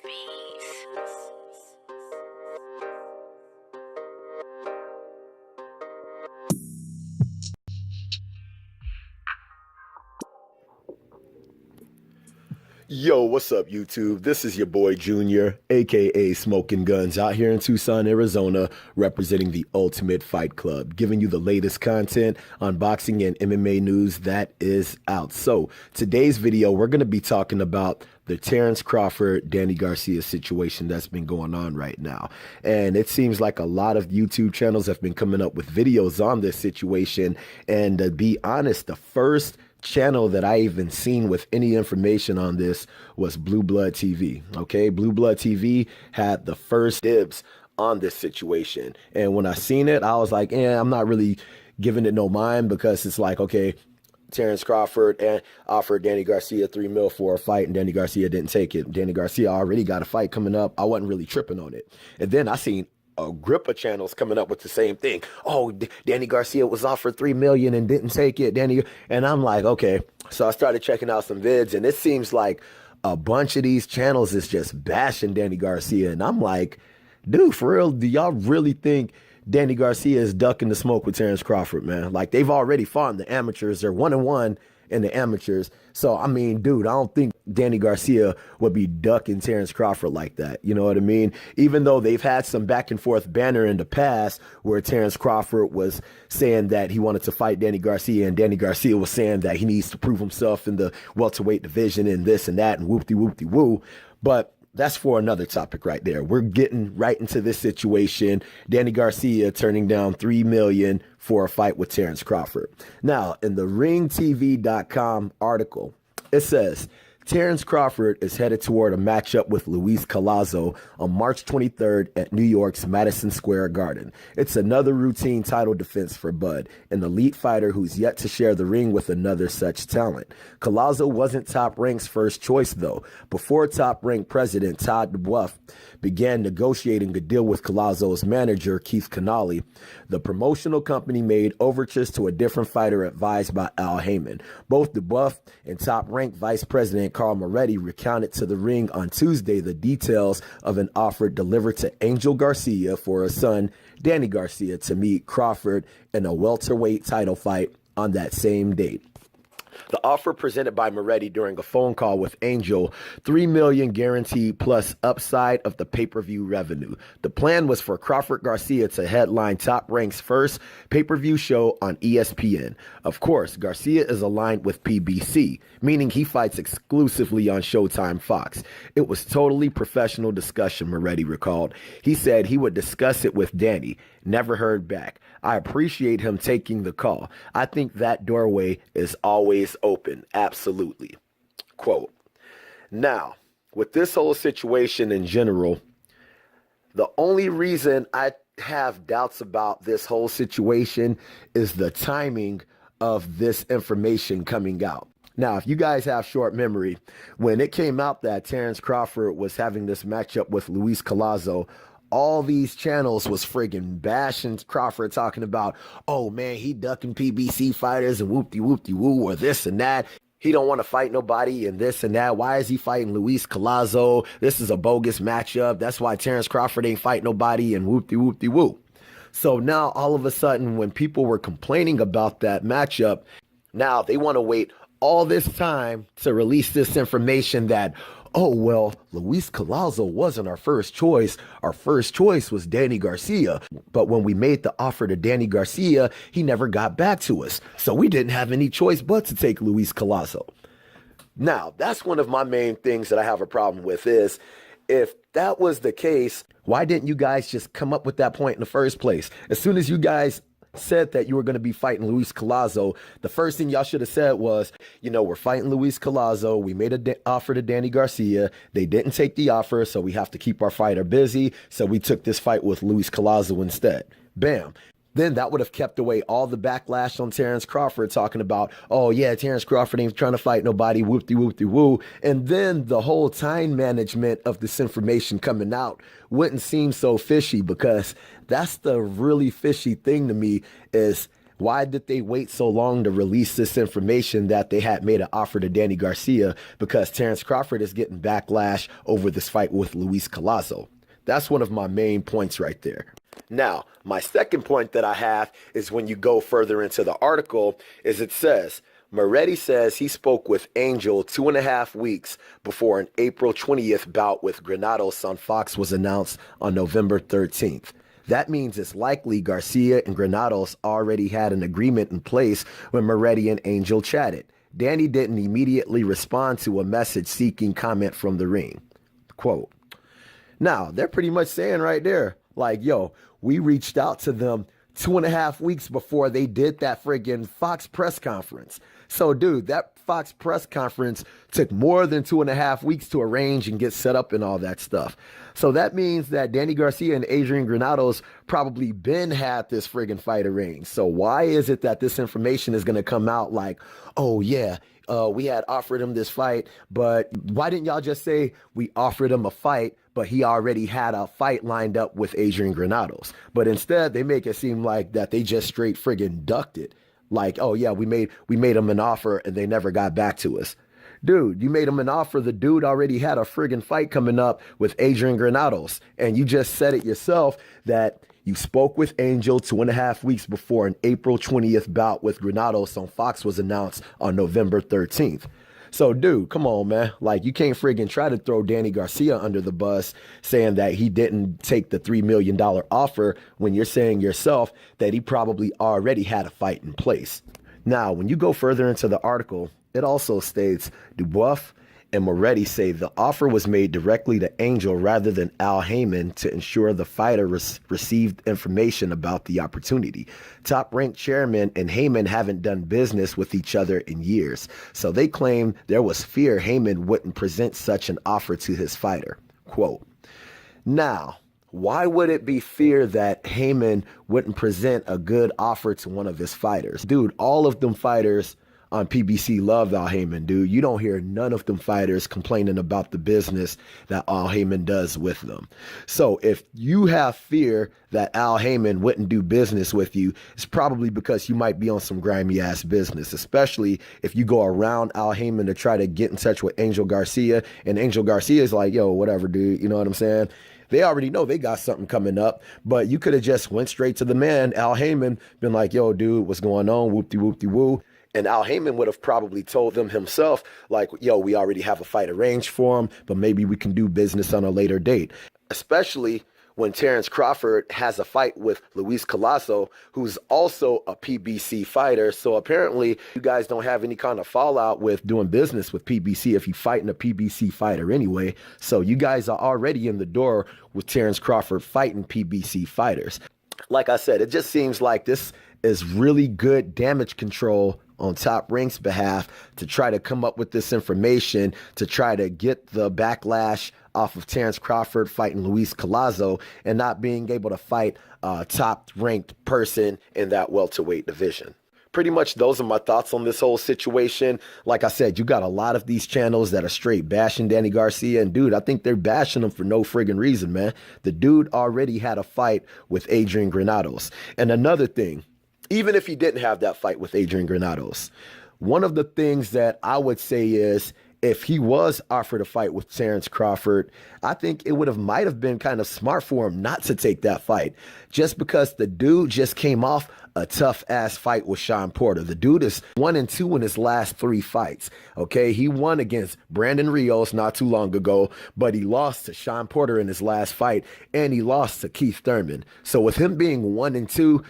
beats. Yo, what's up, YouTube? This is your boy Junior, aka Smoking Guns, out here in Tucson, Arizona, representing the Ultimate Fight Club, giving you the latest content on boxing and MMA news that is out. So, today's video, we're going to be talking about the Terence Crawford, Danny Garcia situation that's been going on right now. And it seems like a lot of YouTube channels have been coming up with videos on this situation. And to be honest, the first channel that I even seen with any information on this was Blue Blood TV. Okay, Blue Blood TV had the first dibs on this situation, and when I seen it, I was like, I'm not really giving it no mind, because it's like, okay, Terence Crawford and offered Danny Garcia $3 million for a fight, and Danny Garcia didn't take it. Danny Garcia already got a fight coming up. I wasn't really tripping on it. And then I seen a grip of channels coming up with the same thing. Oh, Danny Garcia was offered $3 million and didn't take it. And I'm like, okay. So I started checking out some vids, and it seems like a bunch of these channels is just bashing Danny Garcia. And I'm like, dude, for real, do y'all really think Danny Garcia is ducking the smoke with Terence Crawford, man? Like, they've already fought in the amateurs. They're 1-1 in the amateurs. So, I mean, dude, I don't think Danny Garcia would be ducking Terence Crawford like that. You know what I mean? Even though they've had some back and forth banter in the past where Terence Crawford was saying that he wanted to fight Danny Garcia, and Danny Garcia was saying that he needs to prove himself in the welterweight division and this and that and whoop-de-whoop-de-woo. But that's for another topic right there. We're getting right into this situation. Danny Garcia turning down $3 million for a fight with Terence Crawford. Now, in the ringtv.com article, it says, Terence Crawford is headed toward a matchup with Luis Collazo on March 23rd at New York's Madison Square Garden. It's another routine title defense for Bud, an elite fighter who's yet to share the ring with another such talent. Collazo wasn't Top Rank's first choice, though. Before Top Rank president Todd Dubuff began negotiating a deal with Collazo's manager, Keith Connolly, the promotional company made overtures to a different fighter advised by Al Heyman. Both Dubuff and Top Rank vice president Carl Moretti recounted to the Ring on Tuesday the details of an offer delivered to Angel Garcia for his son, Danny Garcia, to meet Crawford in a welterweight title fight on that same date. The offer presented by Moretti during a phone call with Angel, $3 million guaranteed plus upside of the pay-per-view revenue. The plan was for Crawford Garcia to headline Top Rank's first pay-per-view show on ESPN. Of course, Garcia is aligned with PBC, meaning he fights exclusively on Showtime Fox. It was totally professional discussion, Moretti recalled. He said he would discuss it with Danny. Never heard back. I appreciate him taking the call. I think that doorway is always open. Absolutely. Quote. Now, with this whole situation in general, the only reason I have doubts about this whole situation is the timing of this information coming out. Now, if you guys have short memory, when it came out that Terence Crawford was having this matchup with Luis Collazo, all these channels was friggin' bashing Crawford, talking about, oh man, he ducking PBC fighters and whoop-de-whoop-de-woo or this and that. He don't want to fight nobody and this and that. Why is he fighting Luis Collazo? This is a bogus matchup. That's why Terence Crawford ain't fight nobody and whoop-de-whoop-de-woo. So now all of a sudden, when people were complaining about that matchup, now they want to wait all this time to release this information that, oh, well, Luis Collazo wasn't our first choice. Our first choice was Danny Garcia. But when we made the offer to Danny Garcia, he never got back to us. So we didn't have any choice but to take Luis Collazo. Now, that's one of my main things that I have a problem with is, if that was the case, why didn't you guys just come up with that point in the first place? As soon as you guys said that you were going to be fighting Luis Collazo, the first thing y'all should have said was, you know, we're fighting Luis Collazo. We made an offer to Danny Garcia. They didn't take the offer, so we have to keep our fighter busy. So we took this fight with Luis Collazo instead. Bam. Then that would have kept away all the backlash on Terence Crawford talking about, oh yeah, Terence Crawford ain't trying to fight nobody, whoop-de-whoop-de-woo. And then the whole time management of this information coming out wouldn't seem so fishy, because that's the really fishy thing to me is Why did they wait so long to release this information that they had made an offer to Danny Garcia? Because Terence Crawford is getting backlash over this fight with Luis Collazo. That's one of my main points right there. Now, my second point that I have is when you go further into the article, is it says, Moretti says he spoke with Angel 2.5 weeks before an April 20th bout with Granados on Fox was announced on November 13th. That means it's likely Garcia and Granados already had an agreement in place when Moretti and Angel chatted. Danny didn't immediately respond to a message seeking comment from the ring. Quote. Now, they're pretty much saying right there, like, yo, we reached out to them 2.5 weeks before they did that friggin' Fox press conference. So, dude, that Fox press conference took more than 2.5 weeks to arrange and get set up and all that stuff. So that means that Danny Garcia and Adrian Granados probably been had this friggin' fight arranged. So why is it that this information is going to come out like, oh, yeah, we had offered him this fight, but why didn't y'all just say we offered him a fight, but he already had a fight lined up with Adrian Granados? But instead, they make it seem like that they just straight friggin' ducked it. Like, oh, yeah, we made him an offer and they never got back to us. Dude, you made him an offer. The dude already had a friggin' fight coming up with Adrian Granados. And you just said it yourself that you spoke with Angel 2.5 weeks before an April 20th bout with Granados on Fox was announced on November 13th. So, dude, come on, man. Like, you can't friggin' try to throw Danny Garcia under the bus saying that he didn't take the $3 million offer when you're saying yourself that he probably already had a fight in place. Now, when you go further into the article, it also states Dubois and Moretti say the offer was made directly to Angel rather than Al Heyman to ensure the fighter received information about the opportunity. Top-ranked chairman and Heyman haven't done business with each other in years, so they claim there was fear Heyman wouldn't present such an offer to his fighter. Quote, now, why would it be fear that Heyman wouldn't present a good offer to one of his fighters? Dude, all of them fighters on PBC love Al Heyman, dude. You don't hear none of them fighters complaining about the business that Al Heyman does with them. So if you have fear that Al Heyman wouldn't do business with you, it's probably because you might be on some grimy ass business, especially if you go around Al Heyman to try to get in touch with Angel Garcia, and Angel Garcia is like, yo, whatever, dude. You know what I'm saying? They already know they got something coming up, but you could have just went straight to the man, Al Heyman, been like, yo, dude, what's going on? Whoop-de-whoop-de-woo. And Al Heyman would have probably told them himself, like, yo, we already have a fight arranged for him, but maybe we can do business on a later date. Especially when Terence Crawford has a fight with Luis Collazo, who's also a PBC fighter. So apparently you guys don't have any kind of fallout with doing business with PBC if you're fighting a PBC fighter anyway. So you guys are already in the door with Terence Crawford fighting PBC fighters. Like I said, it just seems like this is really good damage control on Top Rank's behalf to try to come up with this information to try to get the backlash off of Terence Crawford fighting Luis Collazo and not being able to fight a top-ranked person in that welterweight division. Pretty much those are my thoughts on this whole situation. Like I said, you got a lot of these channels that are straight bashing Danny Garcia. And dude, I think they're bashing him for no friggin' reason, man. The dude already had a fight with Adrian Granados. And another thing, even if he didn't have that fight with Adrian Granados, one of the things that I would say is if he was offered a fight with Terence Crawford, I think it might have been kind of smart for him not to take that fight, just because the dude just came off a tough ass fight with Sean Porter. The dude is 1-2 in his last 3 fights. Okay, he won against Brandon Rios not too long ago, but he lost to Sean Porter in his last fight, and he lost to Keith Thurman. So with him being 1-2,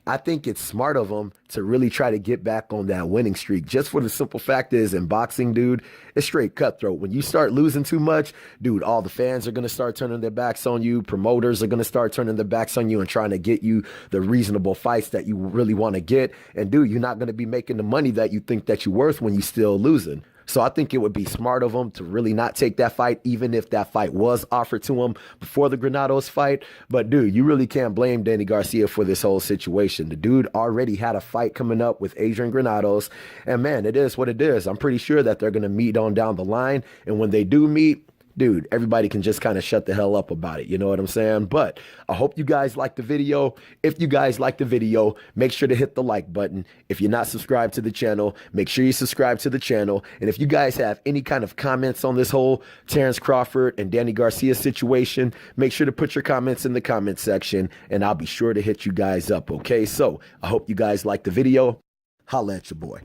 I think it's smart of him to really try to get back on that winning streak. Just for the simple fact is, in boxing, dude, it's straight cutthroat. When you start losing too much, dude, all the fans are going to start turning their backs on you. Promoters are going to start turning their backs on you and trying to get you the reasonable fights that you really want to get. And dude, you're not going to be making the money that you think that you're worth when you're still losing. So I think it would be smart of him to really not take that fight, even if that fight was offered to him before the Granados fight. But dude, you really can't blame Danny Garcia for this whole situation. The dude already had a fight coming up with Adrian Granados. And man, it is what it is. I'm pretty sure that they're going to meet on down the line. And when they do meet, dude, everybody can just kind of shut the hell up about it. You know what I'm saying? But I hope you guys like the video. If you guys like the video, make sure to hit the like button. If you're not subscribed to the channel, make sure you subscribe to the channel. And if you guys have any kind of comments on this whole Terence Crawford and Danny Garcia situation, make sure to put your comments in the comment section and I'll be sure to hit you guys up. Okay, so I hope you guys like the video. Holla at your boy.